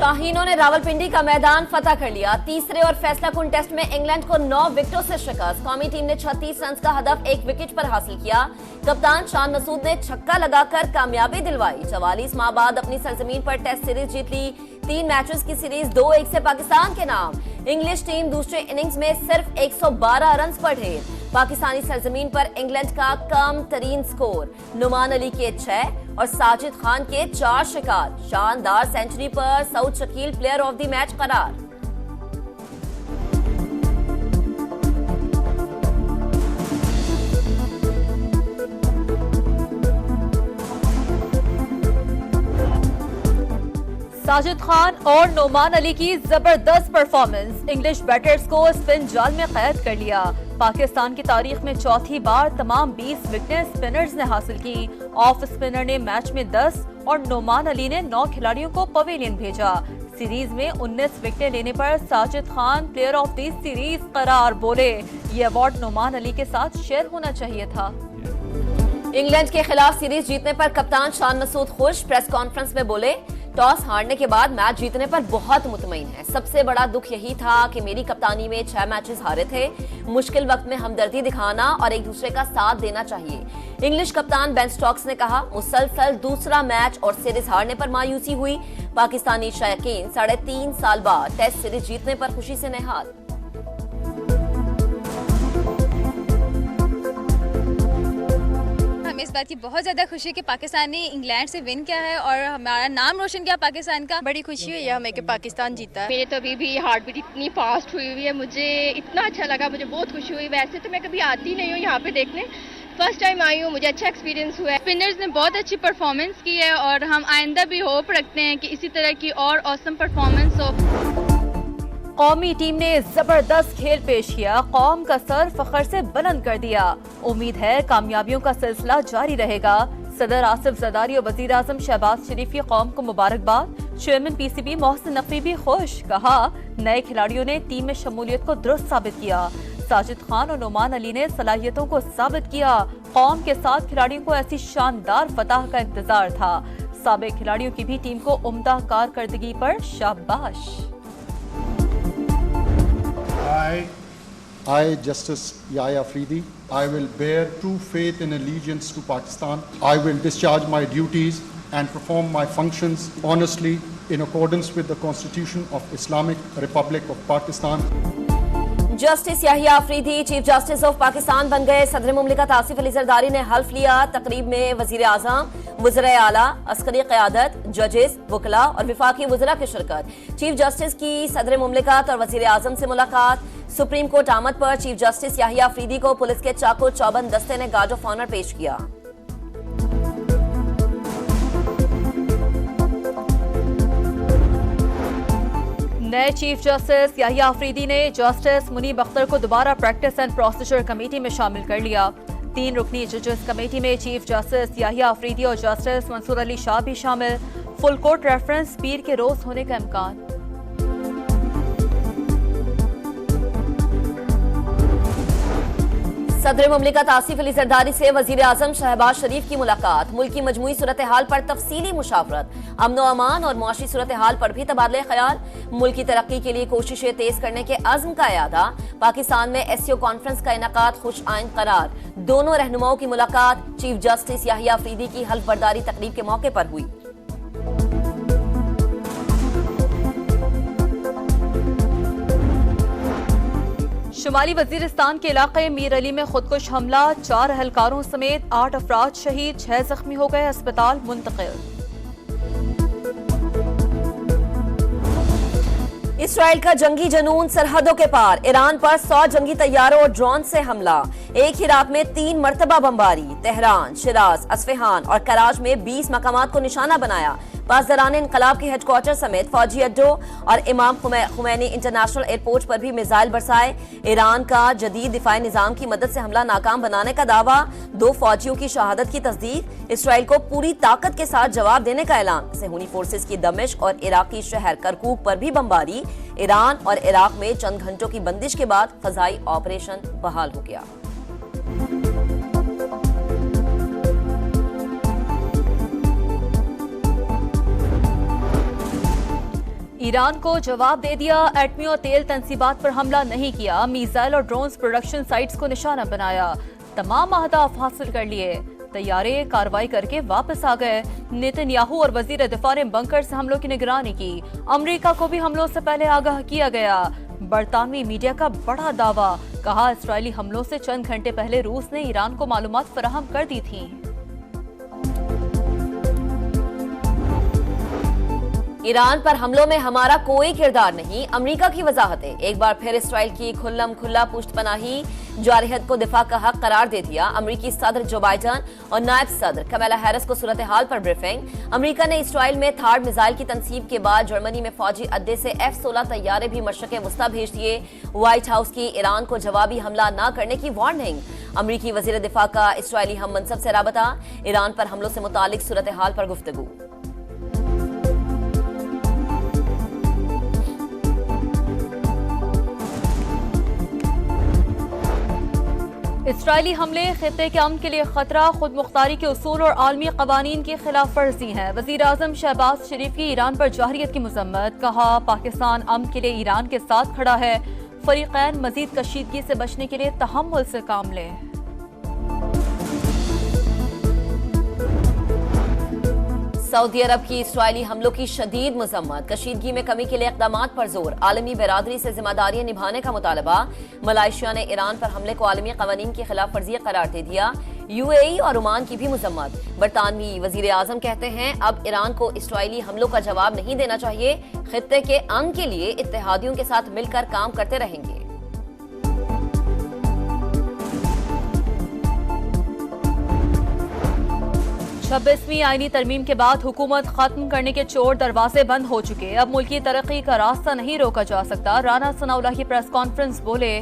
शाहीनों ने रावलपिंडी का मैदान फतह कर लिया। तीसरे और फैसलाकुन टेस्ट में इंग्लैंड को 9 विकेटों से शिकस्त। कौमी टीम ने 36 रन का हदफ 1 विकेट पर हासिल किया। कप्तान शान मसूद ने छक्का लगाकर कामयाबी दिलवाई। 44 माह बाद अपनी सरजमीन पर टेस्ट सीरीज जीत ली। 3 मैचेस की सीरीज 2-1 से पाकिस्तान के नाम। इंग्लिश टीम दूसरे इनिंग्स में सिर्फ 112 रन पर ढेर। पाकिस्तानी सरजमीन पर इंग्लैंड का कम तरीन स्कोर। नुमान अली के 6 और साजिद खान के 4 शिकार। शानदार सेंचुरी पर Saud Shakeel player of the match करार। साजिद खान और नुमान अली की जबरदस्त परफॉर्मेंस। इंग्लिश बैटर्स को स्पिन जाल में कैद कर लिया। पाकिस्तान की तारीख में चौथी बार तमाम 20 विकेटें स्पिनर्स ने हासिल की। ऑफ स्पिनर ने मैच में 10 और नुमान अली ने 9 खिलाड़ियों को पवेलियन भेजा। सीरीज में 19 विकेटें लेने पर Sajid Khan player of the series करार। बोले, ये अवार्ड नुमान अली के साथ शेयर होना चाहिए था। इंग्लैंड के खिलाफ सीरीज जीतने पर कप्तान शान मसूद खुश। प्रेस कॉन्फ्रेंस में बोले, टॉस हारने के बाद मैच जीतने पर बहुत मुतमईन है। सबसे बड़ा दुख यही था कि मेरी कप्तानी में 6 मैचेस हारे थे। मुश्किल वक्त में हमदर्दी दिखाना और एक दूसरे का साथ देना चाहिए। इंग्लिश कप्तान बेन स्टोक्स ने कहा, मुसलसल दूसरा मैच और सीरीज हारने पर मायूसी हुई। पाकिस्तानी शायकीन 3.5 साल बाद टेस्ट सीरीज जीतने पर खुशी से निहाल। हमें इस बात की बहुत ज़्यादा खुशी है कि पाकिस्तान ने इंग्लैंड से विन किया है और हमारा नाम रोशन किया पाकिस्तान का। बड़ी खुशी हुई है हमें कि पाकिस्तान जीता है। मेरे तो अभी भी हार्ट बीट इतनी फास्ट हुई है, मुझे इतना अच्छा लगा, मुझे बहुत खुशी हुई। वैसे तो मैं कभी आती नहीं हूँ यहाँ पे देखने, फर्स्ट टाइम आई हूँ, मुझे अच्छा एक्सपीरियंस हुआ है। स्पिनर्स ने बहुत अच्छी परफॉर्मेंस की है और हम आइंदा भी होप रखते हैं कि इसी तरह की और ऑसम परफॉर्मेंस हो। कौमी टीम ने जबरदस्त खेल पेश किया। कौम का सर फख्र से बुलंद कर दिया। उम्मीद है कामयाबियों का सिलसिला जारी रहेगा। सदर आसिफ जरदारी और वजीर आजम शहबाज शरीफ की कौम को मुबारकबाद। चेयरमैन पीसीबी मोहसिन नकवी भी खुश। कहा, नए खिलाड़ियों ने टीम में शमूलियत को दुरुस्त साबित किया। साजिद खान और नुमान अली ने सलाहियतों को साबित किया। कौम के साथ खिलाड़ियों को ऐसी शानदार फतह का इंतजार था। साबिक खिलाड़ियों की भी टीम को उम्दा कारकर्दगी पर शाबाश। I, Justice Yahya Afridi, I will bear true faith and allegiance to Pakistan. I will discharge my duties and perform my functions honestly in accordance with the Constitution of Islamic Republic of Pakistan. Justice Yahya Afridi chief justice of Pakistan बन गए। सदर मुमलिकत आसिफ अली जरदारी ने हल्फ लिया। तकरीब में वजीर आजम, वज़ीर आला, अस्करी क़यादत, जजेस, वकला और विफाकी वज़रा की शिरकत। चीफ जस्टिस की सदर मुमलिकत और वजीर आजम से मुलाकात। सुप्रीम कोर्ट आमद पर चीफ जस्टिस याहिया अफरीदी को पुलिस के चाको चौबंद दस्ते ने गार्ड ऑफ ऑनर पेश किया। नए चीफ जस्टिस याहिया अफरीदी ने जस्टिस मुनीब अख्तर को दोबारा प्रैक्टिस एंड प्रोसीजर कमेटी में शामिल कर लिया। 3 रुकनी जजेस कमेटी में चीफ जस्टिस याहिया अफरीदी और जस्टिस मंसूर अली शाह भी शामिल। फुल कोर्ट रेफरेंस पीर के रोज होने का इम्कान। सदर मुमलिकत आसिफ अली जरदारी से वजीर आजम शहबाज शरीफ की मुलाकात। मुल्क की मजमूई सूरत हाल पर तफसीली मुशावरत। अमन व अमान और मुआशी सूरत हाल पर भी तबादले ख्याल। मुल्क की तरक्की के लिए कोशिशें तेज करने के अज़्म का इयादा। पाकिस्तान में एससीओ कॉन्फ्रेंस का इनेकाद खुश आइंद करार। दोनों रहनुमाओं की मुलाकात चीफ जस्टिस याहिया अफरीदी की हल्फ बर्दारी तकरीब के मौके पर हुई। शुमाली वजीरिस्तान के इलाके मीर अली में खुदकुश हमला। 4 अहलकारों समेत 8 अफराद शहीद, 6 जख्मी हो गए, अस्पताल मुंतकिल। इसराइल का जंगी जनून सरहदों के पार। ईरान पर 100 जंगी तैयारों और ड्रोन से हमला। एक ही रात में 3 मरतबा बमबारी। तेहरान, शिराज, अस्फहान और कराज में 20 मकामात को निशाना बनाया। पासदारान इनकलाब के हेडक्वार्टर समेत फौजी अड्डों और इमाम खुमैनी इंटरनेशनल एयरपोर्ट पर भी मिसाइल बरसाए। ईरान का जदीद दिफाई निजाम की मदद से हमला नाकाम बनाने का दावा। 2 फौजियों की शहादत की तस्दीक। इसराइल को पूरी ताकत के साथ जवाब देने का ऐलान। सेहूनी फोर्सेस की दमिश्क और इराकी शहर करकूक पर भी बमबारी। ईरान और इराक में चंद घंटों की बंदिश के बाद फजाई ऑपरेशन बहाल हो गया। ईरान को जवाब दे दिया, एटमी और तेल तंसीबात पर हमला नहीं किया, मिसाइल और ड्रोन्स प्रोडक्शन साइट्स को निशाना बनाया, तमाम अहदाफ हासिल कर लिए, तैयारे कार्रवाई करके वापस आ गए। नेतन्याहू और वजीर दिफा ने बंकर से हमलों की निगरानी की। अमेरिका को भी हमलों से पहले आगाह किया गया। बरतानवी मीडिया का बड़ा दावा, कहा इस्राएली हमलों से चंद घंटे पहले रूस ने ईरान को मालूमात फराहम कर दी थी। ईरान पर हमलों में हमारा कोई किरदार नहीं, अमेरिका की वजाहतें। एक बार फिर इसराइल की खुल्लम खुल्ला पुष्टपनाही, जारहियत को दिफा का हक करार दे दिया। अमेरिकी सदर जो बाइडन और नायब सदर कमला हैरिस को सूरत हाल पर ब्रीफिंग। अमेरिका ने इसराइल में थार्ड मिसाइल की तनसीब के बाद जर्मनी में फौजी अड्डे से F-16 तैयारे भी मशरक़ वस्ता भेज दिए। व्हाइट हाउस की ईरान को जवाबी हमला न करने की वार्निंग। अमेरिकी वजीर दिफा का इसराइली हम मनसब से राबता, ईरान पर हमलों से मुतालिक सूरत हाल पर गुफ्तगू। इसराइली हमले खित्ते के अमन के लिए खतरा, खुद मुख्तारी के उसूल और आलमी कवानीन की खिलाफ वर्जी है। वजीर आजम शहबाज शरीफ की ईरान पर जाहिरियत की मजम्मत, कहा पाकिस्तान अमन के लिए ईरान के साथ खड़ा है। फरीकैन मजीद कशीदगी से बचने के लिए तहम्मुल से काम लें। सऊदी अरब की इसराइली हमलों की शदीद मजम्मत, कशीदगी में कमी के लिए इक़दामात पर जोर, आलमी बरादरी से जिम्मेदारियां निभाने का मुतालबा। मलाइशिया ने ईरान पर हमले को आलमी कवानीन की खिलाफ वर्जी करार दे दिया। UAE और ओमान की भी मजम्मत। बरतानवी वजीर आजम कहते हैं अब ईरान को इसराइली हमलों का जवाब नहीं देना चाहिए, खित्ते के अमन के लिए इत्तेहादियों के साथ मिलकर काम करते रहेंगे। 26वीं आईनी तरमीम के बाद हुकूमत खत्म करने के चोर दरवाजे बंद हो चुके। अब मुल्की तरक्की का रास्ता नहीं रोका जा सकता। राना सनाउल्लाह की प्रेस कॉन्फ्रेंस, बोले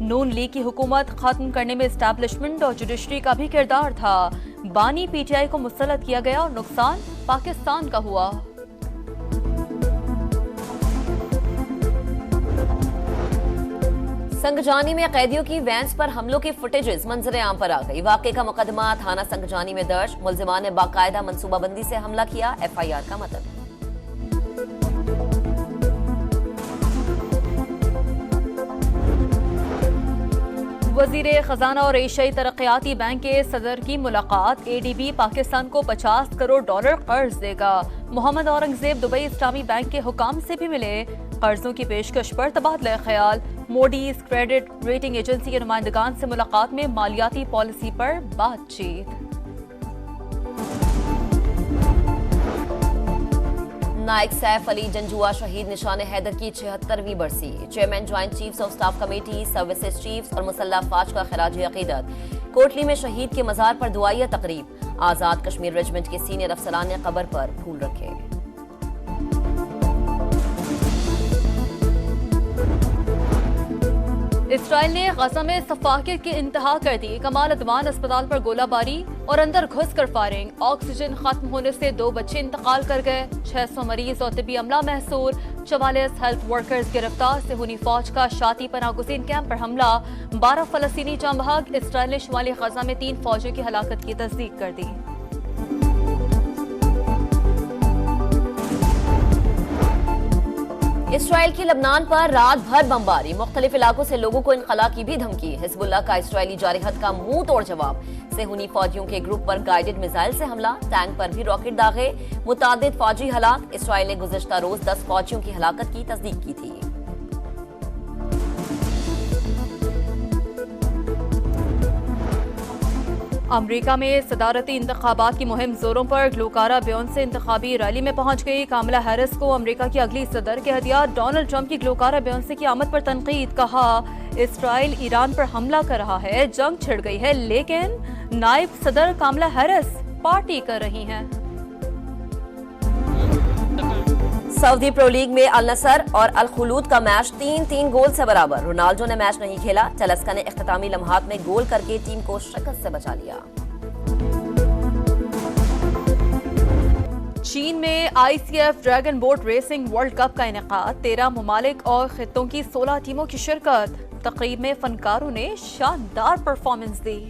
नून लीग की हुकूमत खत्म करने में एस्टैब्लिशमेंट और जुडिशरी का भी किरदार था। बानी PTI को मुसल्लत किया गया और नुकसान पाकिस्तान का हुआ। संगजानी में कैदियों की वैन्स पर हमलों की फुटेजेस मंजर आम पर आ गई। वाकये का मुकदमा थाना संगजानी में दर्ज। मुलजिमान ने बाकायदा मनसूबाबंदी से हमला किया। FIR का मतलब। वजीर खजाना और एशियाई तरक्याती बैंक के सदर की मुलाकात। ADB पाकिस्तान को $50 करोड़ कर्ज देगा। मोहम्मद औरंगजेब दुबई इस्लामी बैंक के हुकाम से भी मिले। कर्जों की पेशकश पर तबादला ख्याल। मोडीज क्रेडिट रेटिंग एजेंसी के नुमाइंदगान से मुलाकात में मालियाती पॉलिसी पर बातचीत। नायक सैफ अली जंजुआ शहीद निशान हैदर की 76वीं बरसी। Chairman joint chiefs of staff committee, services chiefs और मुसल्लह अफवाज का खराज अकीदत। कोटली में शहीद के मजार पर दुआइया तकरीब। आजाद कश्मीर रेजिमेंट के सीनियर अफसरान ने कब्र पर फूल रखे। इसराइल ने गजा में सफाकियत की इंतहा कर दी। कमाल अदवान अस्पताल पर गोलाबारी और अंदर घुसकर फायरिंग। ऑक्सीजन खत्म होने से 2 बच्चे इंतकाल कर गए। 600 मरीज और तिब्बी अमला महसूर। 44 हेल्थ वर्कर्स गिरफ्तार। सेहूनी फौज का शाती पनागुज़ीन कैंप पर हमला। 12 फलस्तीनी जाँ बहक। इसराइल ने शुमाली गजा में 3 फौजियों की हलाकत की तस्दीक कर दी। इसराइल की लबनान पर रात भर बमबारी। मुख्तलिफ इलाकों से लोगों को इनखला की भी धमकी। हिजबुल्लाह का इसराइली जारहत का मुंह तोड़ जवाब। सेहूनी फौजियों के ग्रुप पर गाइडेड मिसाइल से हमला। टैंक पर भी रॉकेट दागे। मुतादिद फौजी हलाक। इसराइल ने गुज़िश्ता रोज 10 फौजियों की हलाकत की तस्दीक की थी। अमरीका में सदारती इंतखाबात की मुहिम जोरों पर। ग्लूकारा बेयोंसे इंतखाबी रैली में पहुंच गई। कामला हैरिस को अमरीका की अगली सदर कह दिया। डोनाल्ड ट्रंप की ग्लूकारा बेयोंसे की आमद पर तनकीद। कहा इसराइल ईरान पर हमला कर रहा है, जंग छिड़ गई है, लेकिन नायब सदर कामला हैरिस पार्टी कर रही हैं। सऊदी प्रो लीग में अल नसर और अल खुलूद का मैच 3-3 गोल से बराबर। रोनाल्डो ने मैच नहीं खेला। चलस्का ने इख्तितामी लम्हात में गोल करके टीम को शिकस्त से बचा लिया। चीन में ICF dragon boat racing world cup का इनेकाद। 13 ममालिक और खित्तों की 16 टीमों की शिरकत। तकरीब में फनकारों ने शानदार परफॉर्मेंस दी।